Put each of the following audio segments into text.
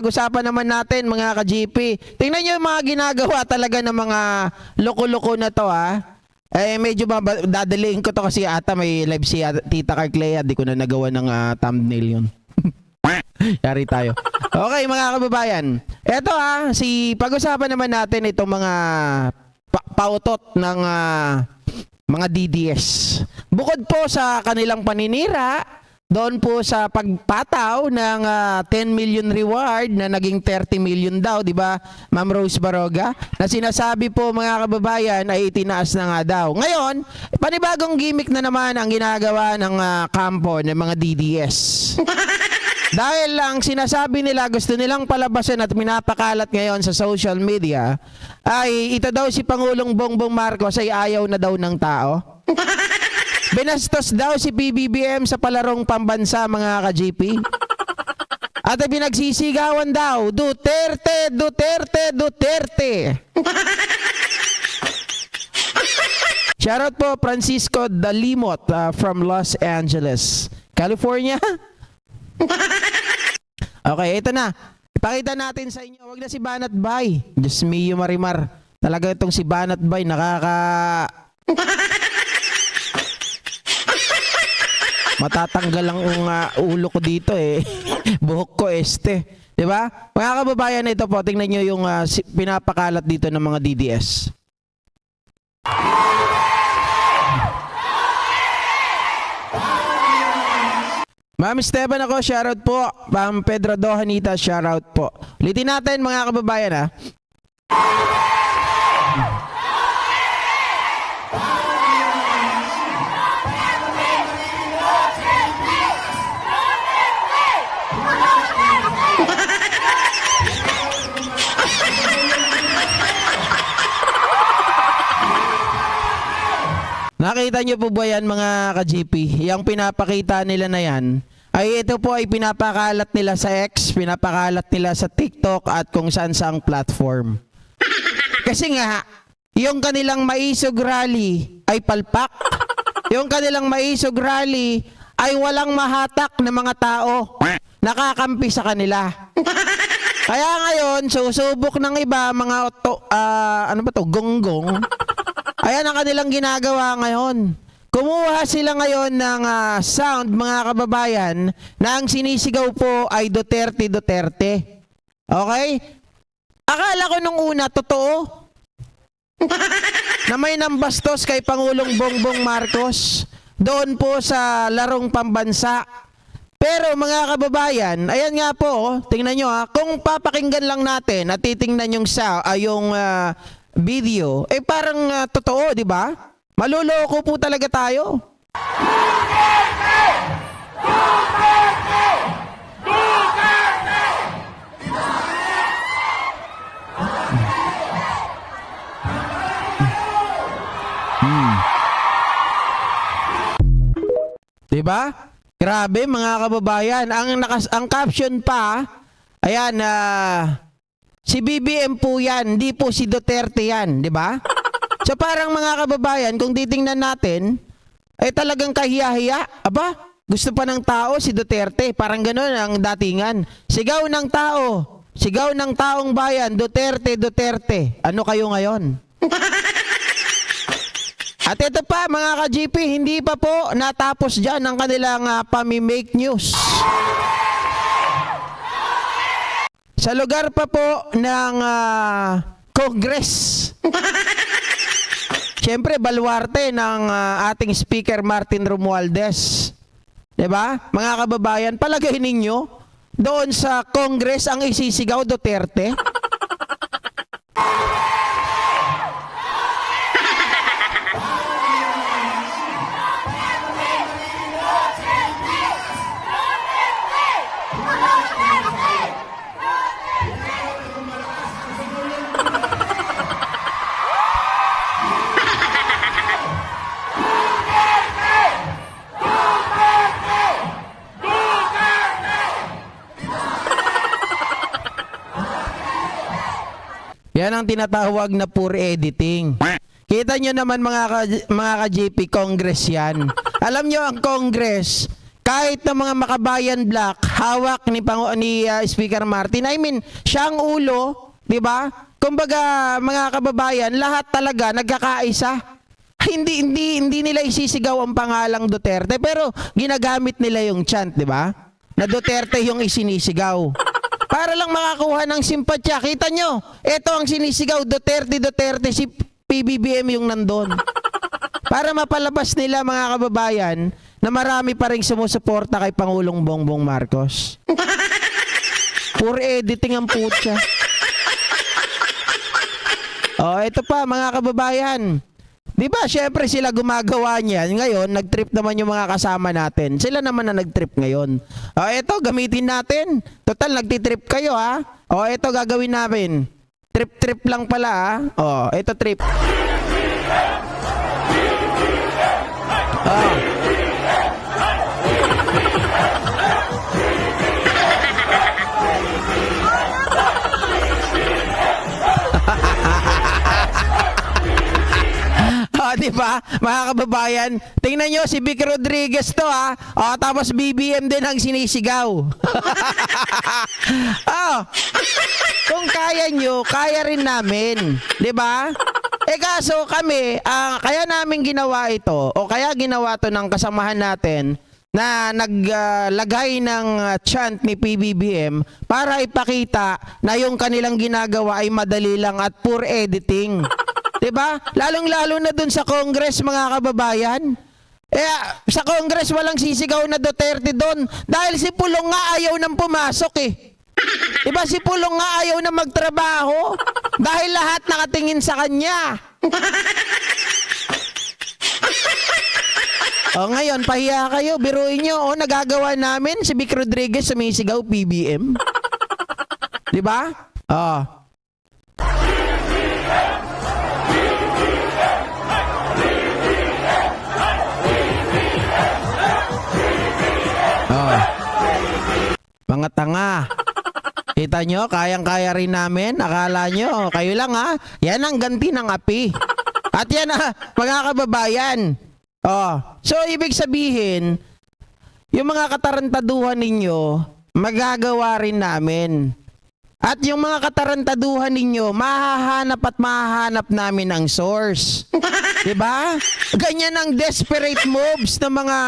Usapan naman natin mga ka-GP. Tingnan nyo yung mga ginagawa talaga ng mga loko-loko na to medyo dadaliin ko to kasi ata may live si Tita Carclea. Di ko na nagawa ng thumbnail yun. Yari tayo. Okay mga kababayan. Eto pag-usapan naman natin itong mga pautot ng mga DDS. Bukod po sa kanilang paninira, doon po sa pagpataw ng 10 million reward na naging 30 million daw, di ba, Ma'am Rose Baroga? Na sinasabi po mga kababayan ay itinaas na nga daw. Ngayon, panibagong gimmick na naman ang ginagawa ng kampo ng mga DDS. Dahil lang sinasabi nila gusto nilang palabasin at minapakalat ngayon sa social media ay ito daw si Pangulong Bongbong Marcos ay ayaw na daw ng tao. Binastos daw si PBBM sa palarong pambansa mga ka-GP. At pinagsisigawan daw, Duterte, Duterte, Duterte. Shoutout po Francisco Dalimot from Los Angeles, California. Okay, ito na. Ipakita natin sa inyo. Wag na si Banat Bay. Diyos mio Marimar. Talaga itong si Banat Bay matatanggal ang ulo ko dito buhok ko di ba? Mga kababayan, ito po, tingnan nyo yung pinapakalat dito ng mga DDS. Ma'am Esteban ako, shoutout po. Ma'am Pedro Dohanita, shoutout po. Ulitin natin mga kababayan Nakita nyo po ba yan mga ka-GP? Yung pinapakita nila na yan, ay ito po ay pinapakalat nila sa X, pinapakalat nila sa TikTok at kung saan saang platform. Kasi nga, yung kanilang maisog rally ay palpak. Yung kanilang maisog rally ay walang mahatak na mga tao. Nakakampi sa kanila. Kaya ngayon, susubok ng iba, mga gonggong. Ayan ang kanilang ginagawa ngayon. Kumuha sila ngayon ng sound, mga kababayan, na ang sinisigaw po ay Duterte, Duterte. Okay? Akala ko nung una, totoo. Na may nambastos kay Pangulong Bongbong Marcos doon po sa larong pambansa. Pero mga kababayan, ayan nga po, tingnan nyo kung papakinggan lang natin at titingnan yung video, parang totoo, di ba? Maluloko po talaga tayo. Duterte! Duterte! Duterte! Di ba? Grabe mga kababayan, ang caption pa, ayan si BBM po yan, hindi po si Duterte yan, di ba? So parang mga kababayan, kung titingnan natin, talagang kahiya-hiya. Aba, gusto pa ng tao si Duterte. Parang gano'n ang datingan. Sigaw ng tao, sigaw ng taong bayan, Duterte, Duterte. Ano kayo ngayon? At ito pa mga ka-GP, hindi pa po natapos dyan ang kanilang pami-make news. Sa lugar pa po ng Congress. Siyempre, baluarte ng ating Speaker Martin Romualdez. Diba? Mga kababayan, palagay ninyo, doon sa Congress ang isisigaw Duterte. Yan ang tinatawag na poor editing. Kita nyo naman mga ka-JP, Congress yan. Alam nyo ang Congress, kahit na mga Makabayan Black, hawak ni Speaker Martin. I mean, siya ang ulo, di ba? Kumbaga, mga kababayan, lahat talaga nagkakaisa. Hindi nila isisigaw ang pangalang Duterte, pero ginagamit nila yung chant, di ba? Na Duterte yung isinisigaw. Para lang makakuha ng simpatya. Kita nyo, ito ang sinisigaw, Duterte, Duterte, si PBBM yung nandun. Para mapalabas nila, mga kababayan, na marami pa rin sumusuporta kay Pangulong Bongbong Marcos. Pure editing ang putya. Ito pa, mga kababayan. Di ba, syempre sila gumagawa niyan. Ngayon, nag-trip naman yung mga kasama natin. Sila naman na nag-trip ngayon. Ito, gamitin natin. Total, nagtitrip kayo, ha? Ito, gagawin namin. Trip-trip lang pala, ha? Ito, trip. Di ba? Mga kababayan, tingnan nyo si Vic Rodriguez to, ha. Tapos BBM din ang sinisigaw. Kung kaya nyo, kaya rin namin. Di ba? Kaso kami, kaya namin ginawa ito, o kaya ginawa to ng kasamahan natin na naglagay ng chant ni PBBM para ipakita na yung kanilang ginagawa ay madali lang at poor editing. Diba? Lalong-lalo na dun sa Congress, mga kababayan. Sa Congress walang sisigaw na Duterte doon dahil si Pulong nga ayaw nang pumasok eh. Diba? Si Pulong nga ayaw na magtrabaho dahil lahat nakatingin sa kanya. Ngayon, pahiya kayo. Biruin nyo. Nagagawa namin si Vic Rodriguez sumisigaw PBM. Diba? Mga tanga. Kita nyo, kayang-kaya rin namin. Akala nyo, kayo lang ha. Yan ang ganti ng api. At yan mga kababayan. So, ibig sabihin, yung mga katarantaduhan ninyo, magagawa rin namin. At yung mga katarantaduhan ninyo, mahahanap namin ang source. Diba? Ganyan ang desperate moves ng mga,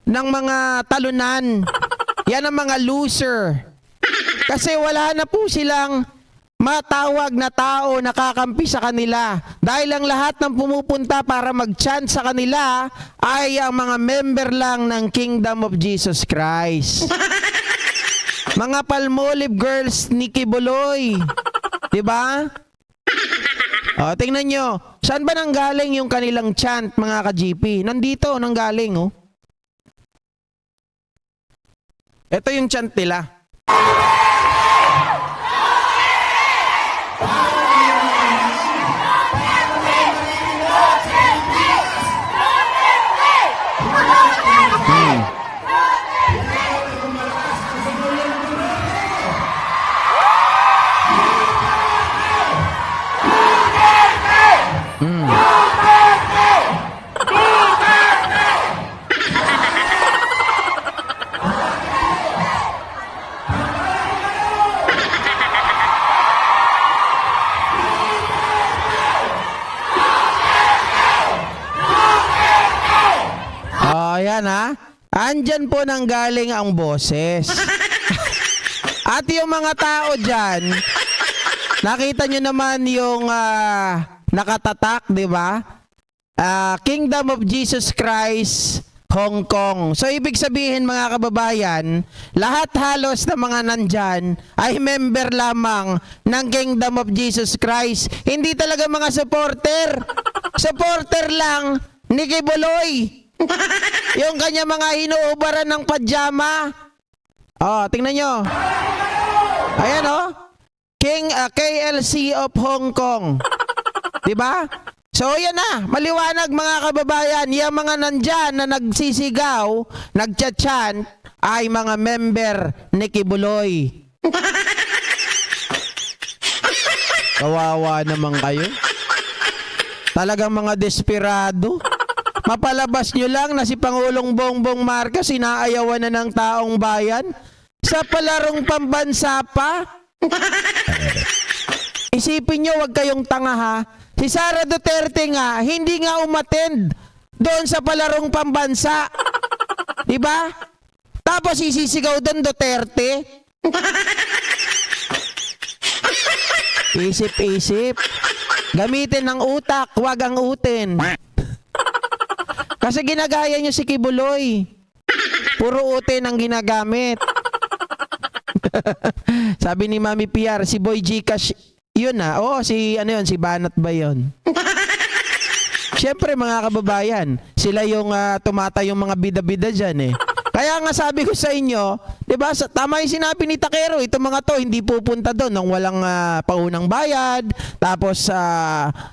ng mga talunan. Yan ang mga loser. Kasi wala na po silang matawag na tao na kakampi sa kanila. Dahil ang lahat ng pumupunta para mag-chant sa kanila ay ang mga member lang ng Kingdom of Jesus Christ. Mga Palmolive girls ni Kibuloy. Diba? Tingnan nyo. Saan ba nanggaling yung kanilang chant, mga ka-GP? Nandito, nanggaling, Ito yung chant nila. Ayan ha. Andyan po nanggaling ang boses. At yung mga tao dyan, nakita nyo naman yung nakatatak, di ba? Kingdom of Jesus Christ, Hong Kong. So, ibig sabihin mga kababayan, lahat halos na mga nandyan ay member lamang ng Kingdom of Jesus Christ. Hindi talaga mga supporter. Supporter lang ni Kibuloy. Yung kanya mga hinuubaran ng pajama. Tingnan nyo. Ayan KLC of Hong Kong. Diba? So yan na, maliwanag mga kababayan, yung mga nandyan na nagsisigaw, nagchat-chant, ay mga member ni Kibuloy. Kawawa naman kayo. Talagang mga desperado. Mapalabas nyo lang na si Pangulong Bongbong Marcos inaayawan na ng taong bayan sa palarong pambansa pa. Isipin nyo, wag kayong tanga ha. Si Sara Duterte nga, hindi nga umattend doon sa palarong pambansa. Diba? Tapos isisigaw doon Duterte. Isip-isip. Gamitin ang utak, wag ang utin. Kasi ginagaya nyo si Kibuloy. Puro utin ang ginagamit. Sabi ni Mami PR, si Boy Gcash, yun na. Oo, si Banat ba yun? Siyempre mga kababayan, sila yung tumatay yung mga bida-bida dyan eh. Kaya nga sabi ko sa inyo, diba, tama yung sinabi ni Takero, itong mga to hindi pupunta doon nang walang paunang bayad, tapos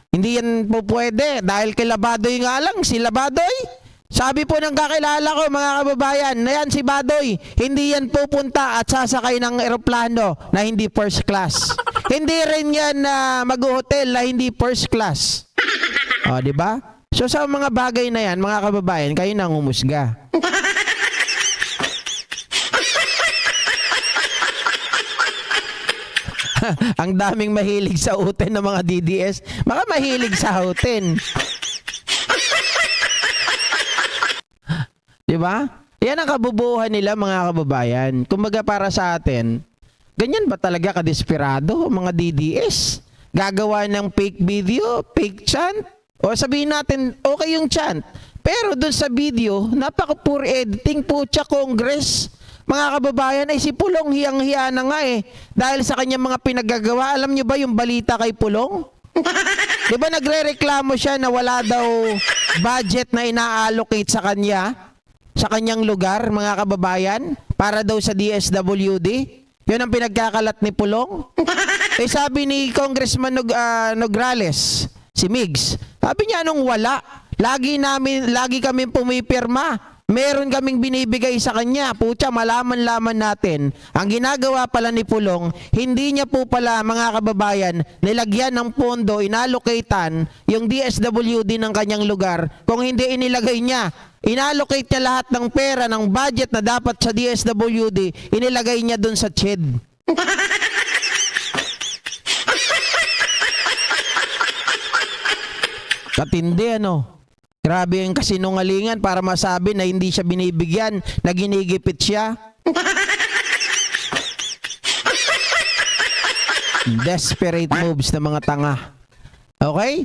hindi yan po pwede dahil kay Labadoy nga lang, si Labadoy. Sabi po ng kakilala ko mga kababayan, na yan si Badoy, hindi yan pupunta at sasakay ng eroplano na hindi first class. Hindi rin yan mag-hotel na hindi first class. O, diba? So sa mga bagay na yan, mga kababayan, kayo nang umusga. Ang daming mahilig sa uten ng mga DDS. Baka mahilig sa uten. Diba? Yan ang kabubuhan nila mga kababayan. Kumbaga para sa atin, ganyan ba talaga kadesperado mga DDS? Gagawa ng fake video, fake chant? O sabihin natin, okay yung chant. Pero dun sa video, napaka-poor editing po siya, Congress. Mga kababayan, ay si Pulong hiyang-hiya na nga eh. Dahil sa kanyang mga pinagagawa, alam nyo ba yung balita kay Pulong? Di ba nagre-reklamo siya na wala daw budget na ina-allocate sa kanya? Sa kanyang lugar, mga kababayan? Para daw sa DSWD? Yun ang pinagkakalat ni Pulong? Eh sabi ni Congressman Nograles, si Migs, sabi niya nung wala, lagi kami pumipirma. Meron kaming binibigay sa kanya. Pucha, malaman-laman natin. Ang ginagawa pala ni Pulong, hindi niya po pala mga kababayan nilagyan ng pondo, inallocatean yung DSWD ng kanyang lugar. Kung hindi inilagay niya, inallocate niya lahat ng pera, ng budget na dapat sa DSWD, inilagay niya dun sa CHED. Katindi ano? Grabe yung kasinungalingan para masabi na hindi siya binibigyan, na ginigipit siya. Desperate moves ng mga tanga. Okay?